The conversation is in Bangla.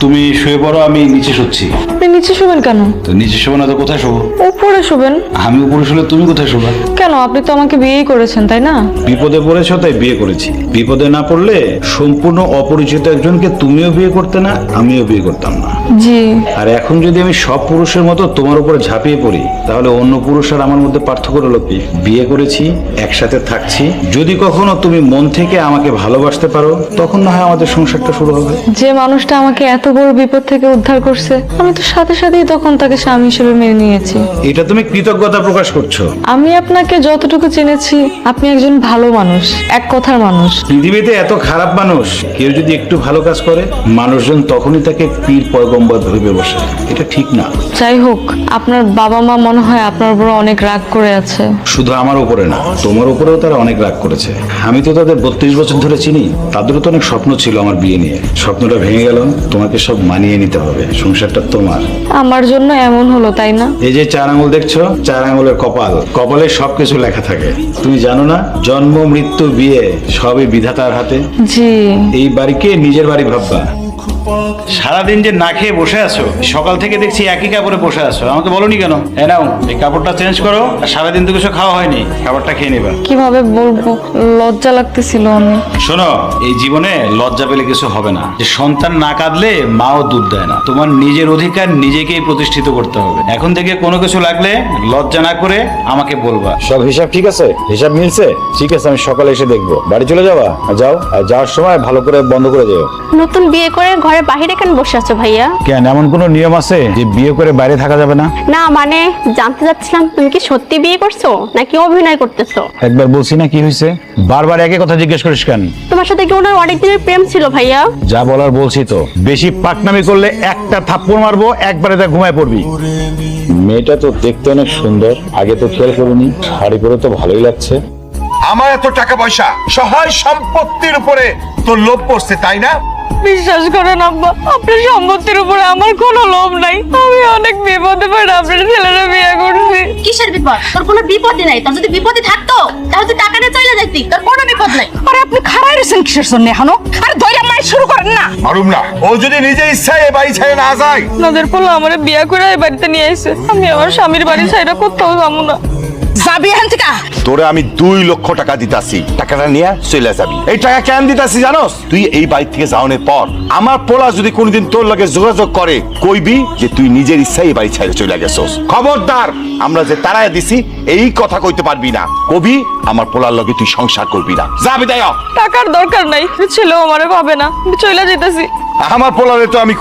তুমি শুয়ে পড়ো, আমি নিচে শুচ্ছি। আপনি নিচে শোবেন কেন? তো নিচে শোবো না তো কোথায় শোবো? উপরে শোবেন। আমি উপরে শুলে তুমি কোথায় শোবা? কেন? আপনি তো আমাকে বিয়েই করেছেন, তাই না? বিপদে পড়েছো তাই বিয়ে করেছি। বিপদে না পড়লে সম্পূর্ণ অপরিচিত একজনকে তুমিও বিয়ে করতে না, আমিও বিয়ে করতাম না। জি। আর এখন যদি আমি সব পুরুষের মতো তোমার উপরে ঝাঁপিয়ে পড়ি, তাহলে অন্য পুরুষ আর আমার মধ্যে পার্থক্য হলো কি? বিয়ে করেছি, একসাথে থাকছি, যদি কখনো তুমি মন থেকে আমাকে ভালোবাসতে পারো, তখন না হয় আমাদের সংসারটা শুরু হবে। যে মানুষটা আমাকে এত বড় বিপদ থেকে উদ্ধার করছে, আমি তো সাথে সাথেই তখন তাকে স্বামী হিসেবে মেনে নিয়েছি। এটা তুমি কৃতজ্ঞতা প্রকাশ করছো। আমি আপনাকে যতটুকু চিনেছি, আপনি একজন ভালো মানুষ, এক কথার মানুষ। পৃথিবীতে এত খারাপ মানুষ, কেউ যদি একটু ভালো কাজ করে, মানুষজন তখনই তাকে পীর পয়গম্বর ভেবে বসে। এটা ঠিক না। যাই হোক, আপনার বাবা মা মনে হয় আপনার উপর অনেক রাগ করে আছে। শুধু আমার উপরে না, তোমার উপরেও তারা অনেক রাগ করেছে। আমি তো তাদের 32 বছর ধরে চিনি। তাদেরও তো অনেক স্বপ্ন ছিল আমার বিয়ে নিয়ে। স্বপ্নটা ভেঙে গেল। তোমাকে সব মানিয়ে নিতে হবে, সংসারটা তোমার। আমার জন্য এমন হলো, তাই না? এই যে 4 আঙুল দেখছো, 4 আঙুলের কপাল, কপালে সবকিছু লেখা থাকে। তুমি জানো না, জন্ম মৃত্যু বিয়ে সবই বিধাতার হাতে। জি। এই বাড়িকে নিজের বাড়ি ভাববা। সারাদিন যে না খেয়ে বসে আছো, সকাল থেকে দেখছি একই কাপড়ে বসে আছো, আমাকে বলোনি কেন? নাও, এই কাপড়টা চেঞ্জ করো। আর সারাদিন তো কিছু খাওয়া হয়নি, খাবারটা খেয়ে নেবা। কিভাবে বলবো, লজ্জা লাগতেছিল। আমি শোনো, এই জীবনে লজ্জা পেলে কিছু হবে না। যে সন্তান না কাঁদলে মাও দুধ দেয় না। তোমার নিজের অধিকার নিজেকেই প্রতিষ্ঠিত করতে হবে। এখন থেকে কোনো কিছু লাগলে লজ্জা না করে আমাকে বলবা। সব হিসাব ঠিক আছে? হিসাব মিলছে? ঠিক আছে, আমি সকালে এসে দেখবো। বাড়ি চলে যাবা? যাও, আর যাওয়ার সময় ভালো করে বন্ধ করে যেও। নতুন বিয়ে করে ঘরে বাহিরে কেন বসে আছো ভাইয়া? কেন, এমন কোনো নিয়ম আছে যে বিয়ে করে বাইরে থাকা যাবে না? না মানে জানতে চাচ্ছিলাম, তুমি কি সত্যি বিয়ে করছো নাকি অভিনয় করতেছো? একবার বলছি না কি হয়েছে? বারবার একই কথা জিজ্ঞেস করিস কেন? তোমার সাথে কি ওনার অনেক দিনের প্রেম ছিল ভাইয়া? যা বলার বলছি তো। বেশি পাকনামি করলে একটা থাপ্পড় মারবো, একবারে তা ঘুমায় পড়বি। মেয়েটা তো দেখতে অনেক সুন্দর, আগে তো খেয়াল করিনি। শাড়ি পরে তো ভালোই লাগছে। আমার এত টাকা পয়সা, সহায় সম্পত্তির উপরে তোর লোভ পড়ছে, তাই না? বিশ্বাস করেন আব্বা, আপনার সম্পত্তির উপরে আমার কোনো লোভ নাই। আমি অনেক বিপদে পড়ে আপনার ছেলেরা বিয়ে করছি। কিসের বিপদ? তোর কোনো বিপদই নাই। তোর যদি বিপদই থাকতো তাহলে তুই টাকা নিয়ে চলে যাইতি। তোর কোনো বিপদ নাই। আরে আপনি খারাই রয়েছেন কিসের জন্য এখনো? আরে ধৈর্য মাই শুরু করেন না। মারুম না। ও যদি নিজে ইচ্ছায় এ বাড়ি ছেড়ে না যায়। আপনাদের পোলা আমার বিয়ে করে এই বাড়িতে নিয়ে আইছে। আমি আমার স্বামীর বাড়ি ছাইরা কোথাও যাবো না। যাবি এখান থেকে। তোরে আমি 2 লক্ষ টাকা দিতাছি, টাকাটা নিয়ে চলে যাবি। এই টাকা কেন দিতাছি জানোস? তুই এই বাড়ি থেকে যাওয়ানোর পর আমার পোলা যদি কোনোদিন তোর লগে যোগাযোগ করে, কইবি যে তুই নিজের ইচ্ছায় এই বাড়ি ছেড়ে চলে গেছস। খবরদার, আমরা যে তাড়ায় দিছি এই কথা কইতে পারবি না। কবি আমার পোলার লগে তুই সংসার করবি না। যাবি তাই। টাকার দরকার নাই, ছেলেও আমারে পাবে না। চলে যেতেছি। আমার পোলারে তো আমি